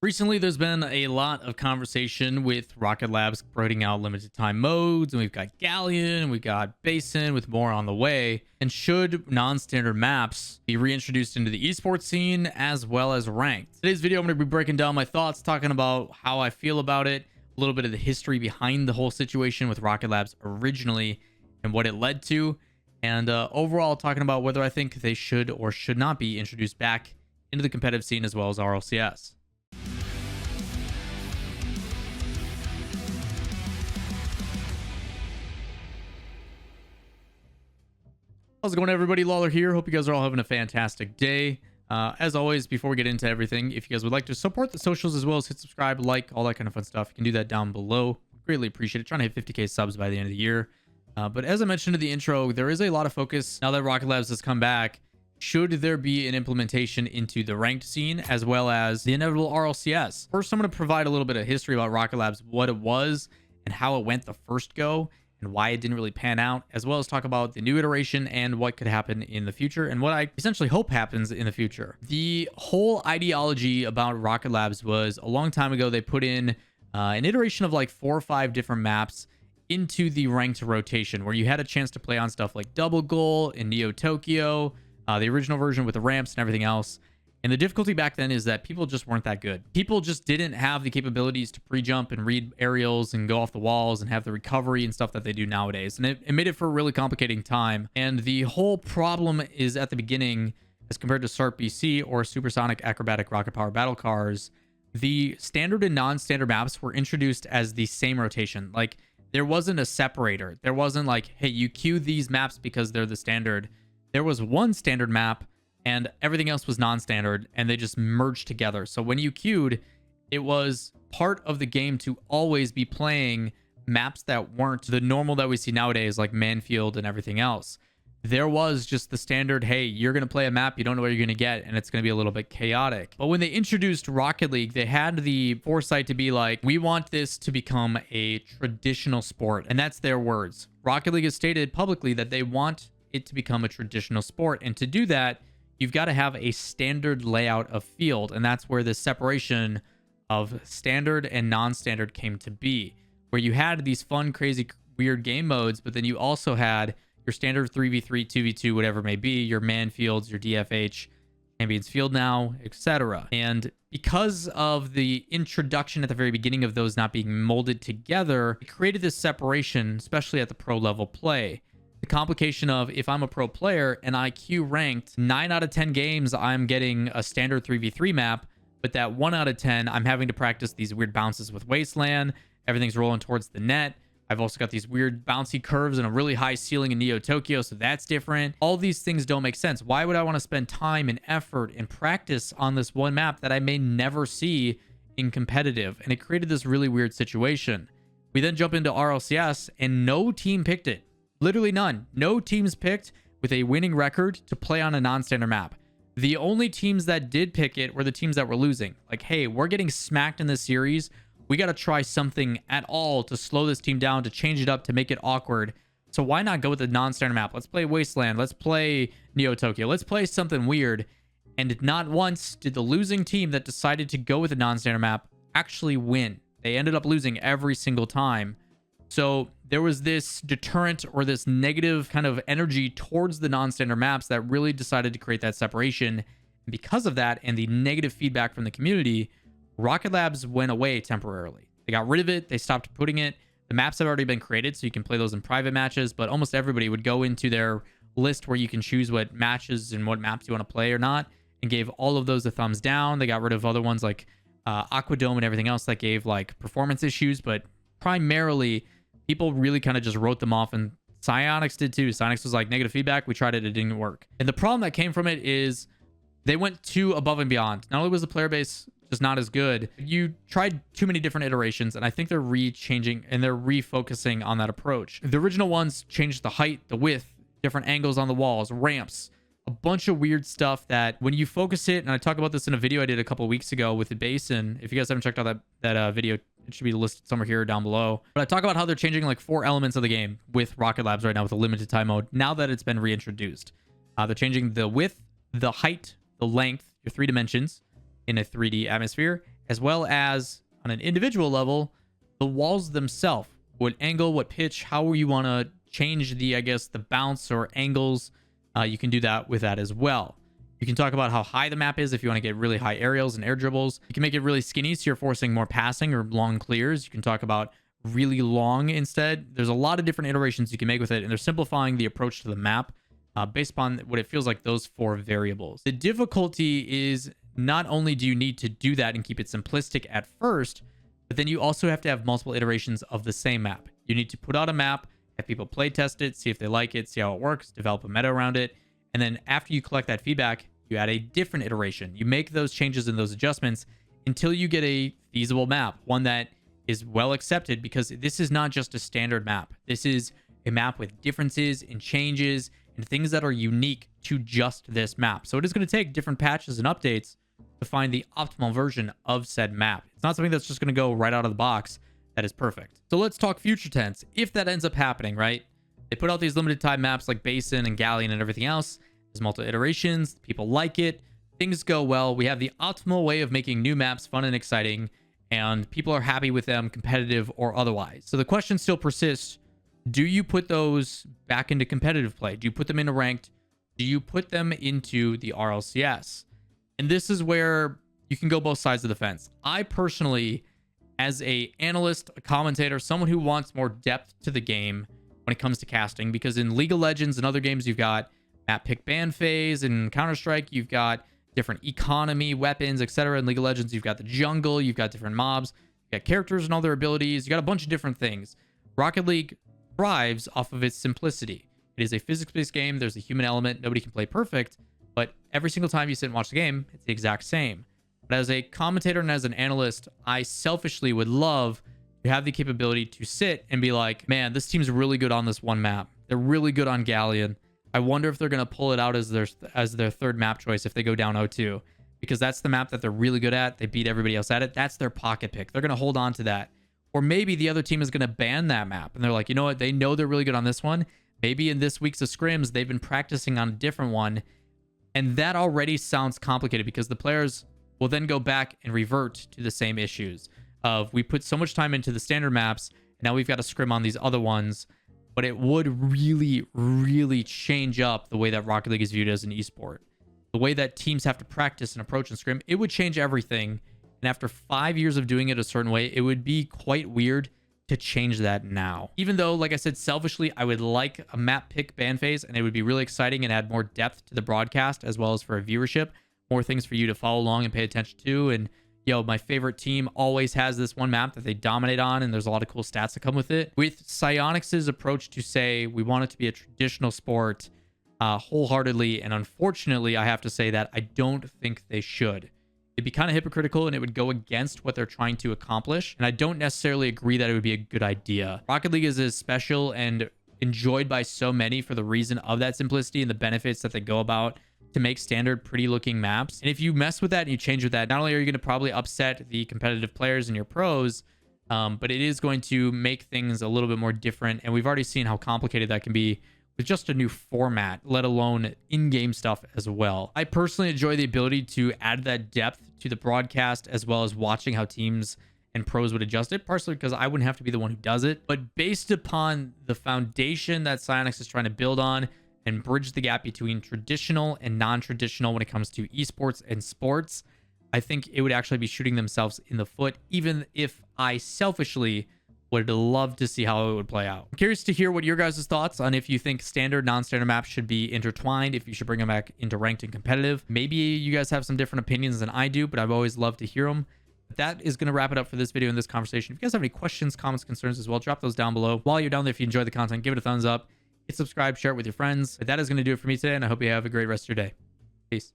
Recently, there's been a lot of conversation with Rocket Labs putting out limited time modes, and we've got Galleon, we've got Basin with more on the way. And should non-standard maps be reintroduced into the esports scene as well as ranked? Today's video, I'm going to be breaking down my thoughts, talking about how I feel about it, a little bit of the history behind the whole situation with Rocket Labs originally and what it led to, and overall talking about whether I think they should or should not be introduced back into the competitive scene as well as RLCS. How's it going, everybody? Lawler here. Hope you guys are all having a fantastic day. As always, before we get into everything, if you guys would like to support the socials as well as hit subscribe, like, all that kind of fun stuff, you can do that down below. Greatly appreciate it. Trying to hit 50k subs by the end of the year. But as I mentioned in the intro, there is a lot of focus now that Rocket Labs has come back. Should there be an implementation into the ranked scene as well as the inevitable RLCS? First, I'm going to provide a little bit of history about Rocket Labs, what it was and how it went the first go, and why it didn't really pan out, as well as talk about the new iteration and what could happen in the future and what I essentially hope happens in the future. The whole ideology about Rocket Labs was a long time ago. They put in an iteration of like 4 or 5 different maps into the ranked rotation where you had a chance to play on stuff like Double Goal and Neo Tokyo, the original version with the ramps and everything else. And the difficulty back then is that people just weren't that good. People just didn't have the capabilities to pre-jump and read aerials and go off the walls and have the recovery and stuff that they do nowadays. And it made it for a really complicating time. And the whole problem is at the beginning, as compared to SARP BC or Supersonic Acrobatic Rocket Power Battle Cars, the standard and non-standard maps were introduced as the same rotation. Like, there wasn't a separator. There wasn't like, hey, you queue these maps because they're the standard. There was one standard map and everything else was non-standard, and they just merged together. So when you queued, it was part of the game to always be playing maps that weren't the normal that we see nowadays, like Manfield and everything else. There was just the standard, hey, you're going to play a map, you don't know what you're going to get, and it's going to be a little bit chaotic. But when they introduced Rocket League, they had the foresight to be like, we want this to become a traditional sport. And that's their words. Rocket League has stated publicly that they want it to become a traditional sport. And to do that, you've got to have a standard layout of field. And that's where the separation of standard and non-standard came to be, where you had these fun, crazy, weird game modes, but then you also had your standard 3v3, 2v2, whatever it may be, your man fields, your DFH, Champions Field now, etc. And because of the introduction at the very beginning of those not being molded together, it created this separation, especially at the pro level play. The complication of, if I'm a pro player and I queue ranked, 9 out of 10 games I'm getting a standard 3v3 map, but that 1 out of 10 I'm having to practice these weird bounces with Wasteland. Everything's rolling towards the net. I've also got these weird bouncy curves and a really high ceiling in Neo Tokyo, so that's different. All these things don't make sense. Why would I want to spend time and effort and practice on this one map that I may never see in competitive? And it created this really weird situation. We then jump into RLCS and no team picked it. Literally none. No teams picked with a winning record to play on a non-standard map. The only teams that did pick it were the teams that were losing. Like, hey, we're getting smacked in this series. We got to try something at all to slow this team down, to change it up, to make it awkward. So why not go with the non-standard map? Let's play Wasteland. Let's play Neo Tokyo. Let's play something weird. And not once did the losing team that decided to go with the non-standard map actually win. They ended up losing every single time. So there was this deterrent or this negative kind of energy towards the non-standard maps that really decided to create that separation. And because of that and the negative feedback from the community, Rocket Labs went away temporarily. They got rid of it. They stopped putting it. The maps have already been created, so you can play those in private matches, but almost everybody would go into their list where you can choose what matches and what maps you want to play or not, and gave all of those a thumbs down. They got rid of other ones like Aquadome and everything else that gave like performance issues, but primarily people really kind of just wrote them off, and Psyonix did too. Psyonix was like, negative feedback. We tried it. It didn't work. And the problem that came from it is they went too above and beyond. Not only was the player base just not as good, you tried too many different iterations, and I think they're re-changing and they're refocusing on that approach. The original ones changed the height, the width, different angles on the walls, ramps, a bunch of weird stuff that when you focus it, and I talk about this in a video I did a couple of weeks ago with the Basin. If you guys haven't checked out that video, it should be listed somewhere here or down below. But I talk about how they're changing like 4 elements of the game with Rocket Labs right now with a limited time mode, now that it's been reintroduced. They're changing the width, the height, the length, your 3 dimensions in a 3D atmosphere, as well as on an individual level, the walls themselves, what angle, what pitch, how you want to change the, I guess, the bounce or angles. You can do that with that as well. You can talk about how high the map is if you want to get really high aerials and air dribbles. You can make it really skinny so you're forcing more passing or long clears. You can talk about really long instead. There's a lot of different iterations you can make with it, and they're simplifying the approach to the map based upon what it feels like those 4 variables. The difficulty is not only do you need to do that and keep it simplistic at first, but then you also have to have multiple iterations of the same map. You need to put out a map, have people play test it, see if they like it, see how it works, develop a meta around it. And then after you collect that feedback, you add a different iteration. You make those changes and those adjustments until you get a feasible map, one that is well accepted, because this is not just a standard map. This is a map with differences and changes and things that are unique to just this map. So it is going to take different patches and updates to find the optimal version of said map. It's not something that's just going to go right out of the box that is perfect. So let's talk future tense. If that ends up happening, right? They put out these limited time maps like Basin and Galleon and everything else. There's multiple iterations. People like it. Things go well. We have the optimal way of making new maps fun and exciting, and people are happy with them, competitive or otherwise. So the question still persists. Do you put those back into competitive play? Do you put them into ranked? Do you put them into the RLCS? And this is where you can go both sides of the fence. I personally, as a analyst, a commentator, someone who wants more depth to the game when it comes to casting, because in League of Legends and other games, you've got map pick ban phase, and Counter-Strike, you've got different economy, weapons, etc. In League of Legends, you've got the jungle, you've got different mobs, you got characters and all their abilities, you got a bunch of different things. Rocket League thrives off of its simplicity. It is a physics-based game. There's a human element. Nobody can play perfect, but every single time you sit and watch the game, it's the exact same. But as a commentator and as an analyst, I selfishly would love to have the capability to sit and be like, man, this team's really good on this one map. They're really good on Galleon. I wonder if they're going to pull it out as their third map choice if they go down 0-2, because that's the map that they're really good at. They beat everybody else at it. That's their pocket pick. They're going to hold on to that. Or maybe the other team is going to ban that map, and they're like, you know what? They know they're really good on this one. Maybe in this week's of scrims, they've been practicing on a different one, and that already sounds complicated because the players will then go back and revert to the same issues of, we put so much time into the standard maps, and now we've got to scrim on these other ones. But it would really, really change up the way that Rocket League is viewed as an esport. The way that teams have to practice and approach and scrim, it would change everything. And after 5 years of doing it a certain way, it would be quite weird to change that now. Even though, like I said, selfishly, I would like a map pick ban phase, and it would be really exciting and add more depth to the broadcast as well as for a viewership. More things for you to follow along and pay attention to. And my favorite team always has this one map that they dominate on, and there's a lot of cool stats that come with it. With Psyonix's approach to say we want it to be a traditional sport wholeheartedly, and unfortunately, I have to say that I don't think they should. It'd be kind of hypocritical, and it would go against what they're trying to accomplish, and I don't necessarily agree that it would be a good idea. Rocket League is as special and enjoyed by so many for the reason of that simplicity and the benefits that they go about to make standard pretty looking maps. And if you mess with that and you change with that, not only are you going to probably upset the competitive players and your pros, but it is going to make things a little bit more different. And we've already seen how complicated that can be with just a new format, let alone in-game stuff as well. I personally enjoy the ability to add that depth to the broadcast, as well as watching how teams and pros would adjust it, partially because I wouldn't have to be the one who does it. But based upon the foundation that Psyonix is trying to build on and bridge the gap between traditional and non-traditional when it comes to esports and sports, I think it would actually be shooting themselves in the foot, even if I selfishly would love to see how it would play out. I'm curious to hear what your guys' thoughts on if you think standard, non-standard maps should be intertwined, if you should bring them back into ranked and competitive. Maybe you guys have some different opinions than I do, but I've always loved to hear them. But that is going to wrap it up for this video and this conversation. If you guys have any questions, comments, concerns as well, drop those down below. While you're down there, if you enjoy the content, give it a thumbs up. Hit subscribe, share it with your friends. But that is going to do it for me today, and I hope you have a great rest of your day. Peace.